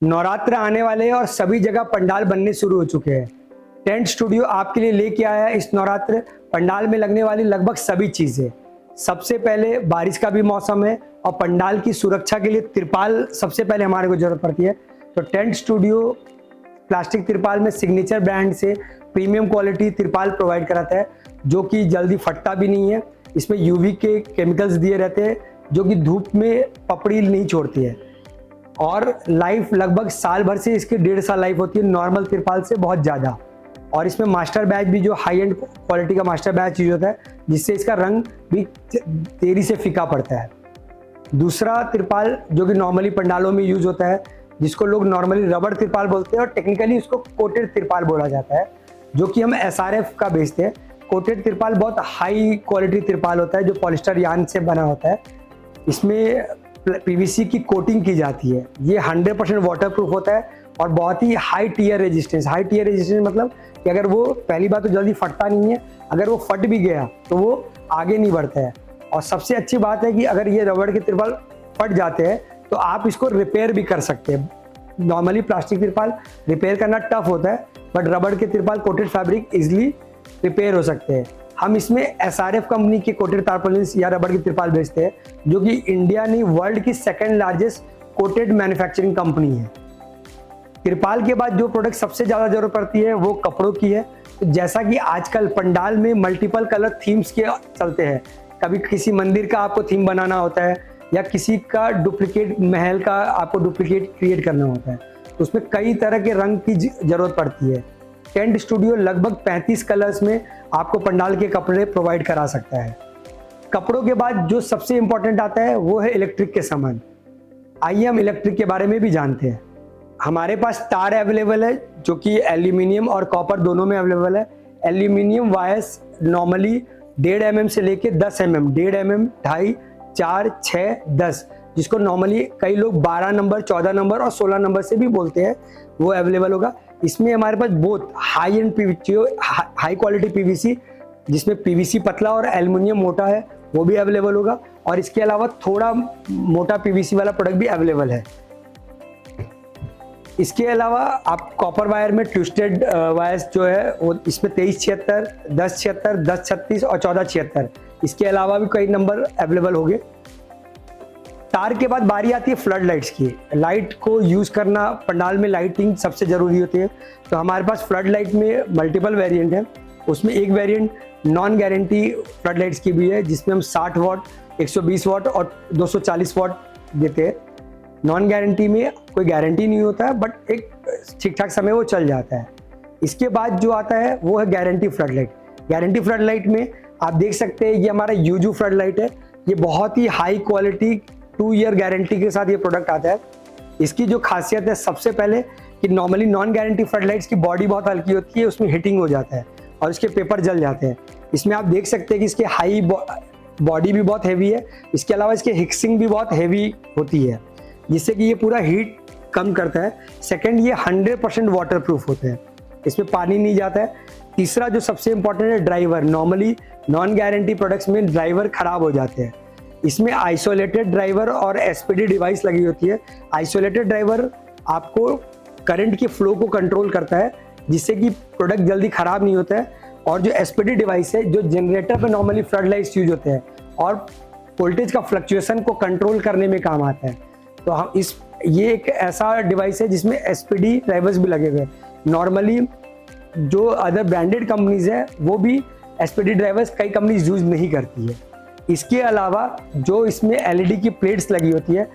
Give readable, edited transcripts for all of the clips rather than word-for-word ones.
नवरात्र आने वाले हैं और सभी जगह पंडाल बनने शुरू हो चुके हैं। टेंट स्टूडियो आपके लिए लेके आया है इस नवरात्र पंडाल में लगने वाली लगभग सभी चीजें। सबसे पहले बारिश का भी मौसम है और पंडाल की सुरक्षा के लिए तिरपाल सबसे पहले हमारे को जरूरत पड़ती है। तो टेंट स्टूडियो प्लास्टिक तिरपाल में सिग्नेचर ब्रांड से प्रीमियम क्वालिटी तिरपाल प्रोवाइड कराता है, जो कि जल्दी फटता भी नहीं है। इसमें यूवी के केमिकल्स दिए रहते हैं जो कि धूप में पपड़ी नहीं छोड़ती है और लाइफ लगभग साल भर से इसकी 1.5 साल लाइफ होती है, नॉर्मल तिरपाल से बहुत ज़्यादा। और इसमें मास्टर बैच भी जो हाई एंड क्वालिटी का मास्टर बैच यूज होता है, जिससे इसका रंग भी देरी से फीका पड़ता है। दूसरा तिरपाल जो कि नॉर्मली पंडालों में यूज होता है, जिसको लोग नॉर्मली रबड़ तिरपाल बोलते हैं और टेक्निकली उसको कोटेड तिरपाल बोला जाता है, जो कि हम SRF का बेचते हैं। कोटेड तिरपाल बहुत हाई क्वालिटी तिरपाल होता है जो पॉलिस्टर यार्न से बना होता है। इसमें PVC की कोटिंग की जाती है। ये 100% वाटरप्रूफ होता है और बहुत ही high tear resistance. High tear resistance मतलब कि अगर वो पहली बात तो जल्दी फटता नहीं है, अगर वो फट भी गया तो वो आगे नहीं बढ़ता है। और सबसे अच्छी बात है कि अगर ये रबड़ के तिरपाल फट जाते हैं तो आप इसको रिपेयर भी कर सकते हैं। नॉर्मली प्लास्टिक तिरपाल रिपेयर करना टफ होता है, बट रबड़ के तिरपाल कोटेड फैब्रिक इजिली रिपेयर हो सकते हैं। हम इसमें SRF कंपनी के कोटेड टारपोलिन्स या रबड़ की तिरपाल बेचते हैं, जो कि इंडिया नहीं वर्ल्ड की second largest coated manufacturing company है। तिरपाल के बाद जो प्रोडक्ट सबसे ज़्यादा जरूरत पड़ती है वो कपड़ों की है। तो जैसा कि आजकल पंडाल में मल्टीपल कलर थीम्स के चलते हैं, कभी किसी मंदिर का आपको थीम बनाना होता है या किसी का डुप्लीकेट महल का आपको डुप्लीकेट क्रिएट करना होता है, तो उसमें कई तरह के रंग की जरूरत पड़ती है। टेंट स्टूडियो लगभग 35 कलर्स में आपको पंडाल के कपड़े प्रोवाइड करा सकता है। कपड़ों के बाद जो सबसे इंपॉर्टेंट आता है वो है इलेक्ट्रिक के सामान। आइए हम इलेक्ट्रिक के बारे में भी जानते हैं। हमारे पास तार अवेलेबल है जो कि एल्यूमिनियम और कॉपर दोनों में अवेलेबल है। एल्यूमिनियम वायर्स नॉर्मली 1.5 mm से लेके 10 mm, 1.5 mm, 2.5, 4, 6, 10, जिसको नॉर्मली कई लोग 12 नंबर, 14 नंबर और 16 नंबर से भी बोलते हैं, वो अवेलेबल होगा। इसमें हमारे पास बहुत high and high quality PVC, जिसमें PVC पतला और एल्युमिनियम मोटा है, वो भी अवेलेबल होगा। और इसके अलावा थोड़ा मोटा PVC वाला प्रोडक्ट भी अवेलेबल है। इसके अलावा आप कॉपर वायर में ट्विस्टेड वायर्स जो है वो इसमें 2376, 1076, 1036 और 1476, इसके अलावा भी कई नंबर अवेलेबल होंगे। तार के बाद बारी आती है फ्लड लाइट्स की। लाइट को यूज करना पंडाल में लाइटिंग सबसे जरूरी होती है, तो हमारे पास फ्लड लाइट में मल्टीपल वेरिएंट है। उसमें एक variant non guarantee flood lights की भी है, जिसमें हम 60 वाट, 120 वाट और 240 वाट देते हैं। नॉन गारंटी में कोई गारंटी नहीं होता है, बट एक ठीक ठाक समय वो चल जाता है। इसके बाद जो आता है वो है guarantee flood light. Guarantee flood light में आप देख सकते हैं ये हमारा यूजू फ्लड लाइट है। ये बहुत ही हाई क्वालिटी 2 ईयर गारंटी के साथ ये प्रोडक्ट आता है। इसकी जो खासियत है सबसे पहले कि normally non guarantee flood lights की बॉडी बहुत हल्की होती है, उसमें हीटिंग हो जाता है और इसके पेपर जल जाते हैं। इसमें आप देख सकते हैं कि इसके हाई बॉडी भी बहुत हैवी है, इसके अलावा इसके हिक्सिंग भी बहुत हैवी होती है, जिससे कि ये पूरा हीट कम करता है। सेकंड, ये 100% वाटरप्रूफ होते हैं, इसमें पानी नहीं जाता है। तीसरा जो सबसे इंपॉर्टेंट है driver. Normally non guarantee products में ड्राइवर खराब हो जाते हैं, इसमें आइसोलेटेड ड्राइवर और SPD डिवाइस लगी होती है। आइसोलेटेड ड्राइवर आपको करंट के फ्लो को कंट्रोल करता है, जिससे कि प्रोडक्ट जल्दी खराब नहीं होता है। और जो SPD डिवाइस है, जो जनरेटर पे नॉर्मली फ्लड लाइट्स यूज होते हैं और वोल्टेज का फ्लक्चुएशन को कंट्रोल करने में काम आता है। तो हम ये एक ऐसा डिवाइस है जिसमें SPD ड्राइवर्स भी लगे हुए हैं। नॉर्मली जो अदर ब्रांडेड कंपनीज है वो भी SPD ड्राइवर्स कई कंपनीज यूज नहीं करती है। इसके अलावा जो इसमें LED की प्लेट्स लगी होती है,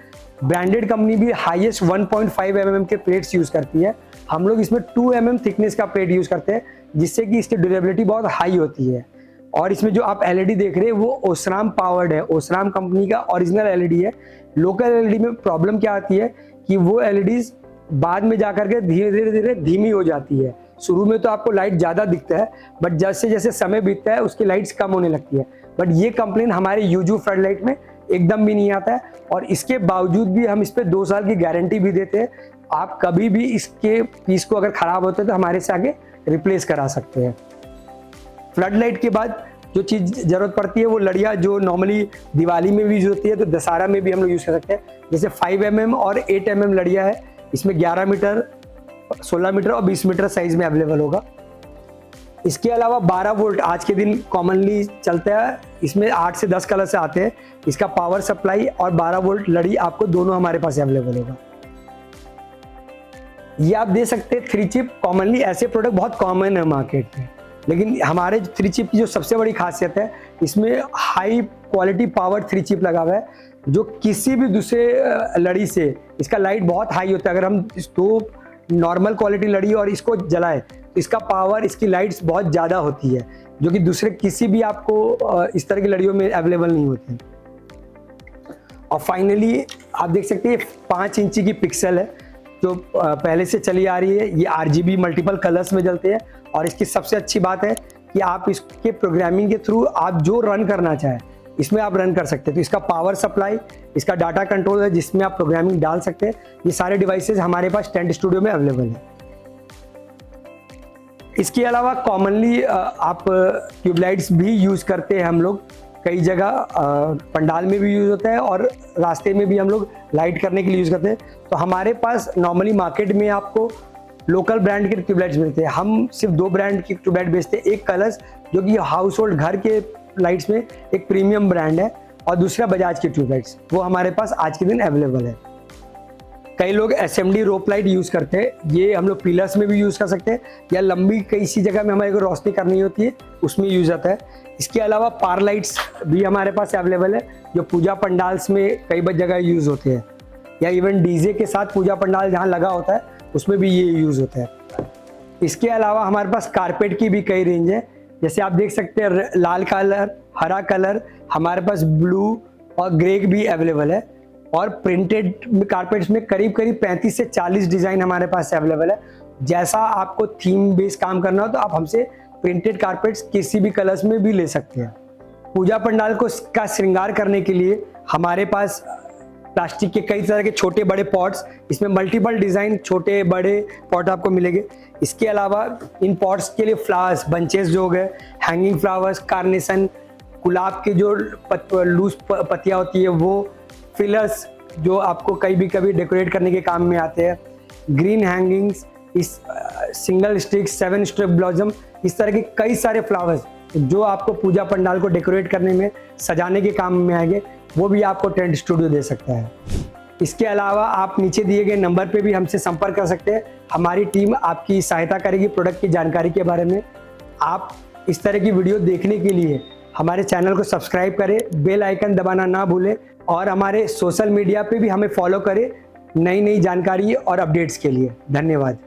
ब्रांडेड कंपनी भी हाईएस्ट 1.5 mm के प्लेट्स यूज करती है। हम लोग इसमें 2 mm थिकनेस का प्लेट यूज करते हैं, जिससे कि इसकी ड्यूरेबिलिटी बहुत हाई होती है। और इसमें जो आप LED देख रहे हैं वो ओसराम पावर्ड है, ओसराम कंपनी का ओरिजिनल LED है। लोकल LED में प्रॉब्लम क्या आती है कि वो LEDs बाद में जाकर के धीरे धीरे धीमी हो जाती है। शुरू में तो आपको लाइट ज़्यादा दिखता है, बट जैसे जैसे समय बीतता है उसकी लाइट्स कम होने लगती है। बट ये कंप्लेन हमारे यूजू फ्लड लाइट में एकदम भी नहीं आता है, और इसके बावजूद भी हम इस पर 2 साल की गारंटी भी देते हैं। आप कभी भी इसके पीस को अगर ख़राब होते हैं तो हमारे से आगे रिप्लेस करा सकते हैं। फ्लड लाइट के बाद जो चीज़ ज़रूरत पड़ती है वो लड़ियाँ, जो नॉर्मली दिवाली में भी यूज होती है तो दशहरा में भी हम लोग यूज़ कर सकते हैं। जैसे 5 mm और 8 mm लड़ियाँ है, इसमें 11 मीटर, 16 मीटर और 20 मीटर साइज में अवेलेबल होगा। इसके अलावा 12 वोल्ट आज के दिन कॉमनली चलता है, इसमें 8 से 10 कलर से आते हैं। इसका पावर सप्लाई और 12 वोल्ट लड़ी आपको दोनों हमारे पास अवेलेबल होगा। ये आप दे सकते हैं 3 चिप। कॉमनली ऐसे प्रोडक्ट बहुत कॉमन है मार्केट में, लेकिन हमारे 3 चिप की जो सबसे बड़ी खासियत है, इसमें हाई क्वालिटी पावर 3 चिप लगा हुआ है, जो किसी भी दूसरे लड़ी से इसका लाइट बहुत हाई होता है। अगर हम इसको नॉर्मल क्वालिटी लड़ी और इसको जलाएं तो इसका पावर, इसकी लाइट्स बहुत ज़्यादा होती है, जो कि दूसरे किसी भी आपको इस तरह की लड़ियों में अवेलेबल नहीं होती। और फाइनली आप देख सकते हैं 5 इंची की पिक्सल है, जो पहले से चली आ रही है। ये RGB मल्टीपल कलर्स में जलते हैं, और इसकी सबसे अच्छी बात है कि आप इसके प्रोग्रामिंग के थ्रू आप जो रन करना चाहें इसमें आप रन कर सकते हैं। तो इसका पावर सप्लाई, इसका डाटा कंट्रोल है जिसमें आप प्रोग्रामिंग डाल सकते हैं। ये सारे डिवाइसेस हमारे पास टेंट स्टूडियो में अवेलेबल है। इसके अलावा कॉमनली आप ट्यूबलाइट्स भी यूज़ करते हैं हम लोग, कई जगह पंडाल में भी यूज़ होता है और रास्ते में भी हम लोग लाइट करने के लिए यूज़ करते हैं। तो हमारे पास नॉर्मली मार्केट में आपको लोकल ब्रांड के ट्यूबलाइट्स मिलते हैं। हम सिर्फ 2 ब्रांड की ट्यूबलाइट बेचते हैं, एक कलर्स जो कि हाउस होल्ड घर के लाइट्स में एक प्रीमियम ब्रांड है, और दूसरा बजाज की ट्यूबलाइट्स, वो हमारे पास आज के दिन अवेलेबल है। कई लोग SMD रोप लाइट यूज़ करते हैं, ये हम लोग पिलर्स में भी यूज़ कर सकते हैं, या लंबी किसी जगह में हमारे को रोशनी करनी होती है उसमें यूज़ आता है। इसके अलावा पार लाइट्स भी हमारे पास अवेलेबल है, जो पूजा पंडाल्स में कई जगह यूज़ होते हैं, या इवन डीजे के साथ पूजा पंडाल जहाँ लगा होता है उसमें भी ये यूज़ होता है। इसके अलावा हमारे पास कारपेट की भी कई रेंज है, जैसे आप देख सकते हैं लाल कलर, हरा कलर, हमारे पास ब्लू और ग्रे भी अवेलेबल है। और प्रिंटेड कारपेट्स में करीब 35 से 40 डिज़ाइन हमारे पास अवेलेबल है। जैसा आपको थीम बेस्ड काम करना हो तो आप हमसे प्रिंटेड कारपेट्स किसी भी कलर्स में भी ले सकते हैं। पूजा पंडाल को का श्रृंगार करने के लिए हमारे पास प्लास्टिक के कई तरह के छोटे बड़े पॉट्स, इसमें मल्टीपल डिज़ाइन छोटे बड़े पॉट आपको मिलेंगे। इसके अलावा इन पॉट्स के लिए फ्लावर्स, बंचेस जो हो गए, हैंगिंग फ्लावर्स, कार्नेशन, गुलाब के जो लूज पत्तियाँ होती है वो, फिलर्स जो आपको कभी डेकोरेट करने के काम में आते हैं, ग्रीन हैंगिंग्स, इस सिंगल स्टिक, 7 स्ट्रिप ब्लॉसम, इस तरह के कई सारे फ्लावर्स जो आपको पूजा पंडाल को डेकोरेट करने में, सजाने के काम में आएंगे, वो भी आपको टेंट स्टूडियो दे सकता है। इसके अलावा आप नीचे दिए गए नंबर पे भी हमसे संपर्क कर सकते हैं। हमारी टीम आपकी सहायता करेगी प्रोडक्ट की जानकारी के बारे में। आप इस तरह की वीडियो देखने के लिए हमारे चैनल को सब्सक्राइब करें, बेल आइकन दबाना ना भूलें, और हमारे सोशल मीडिया पे भी हमें फॉलो करें नई जानकारी और अपडेट्स के लिए। धन्यवाद।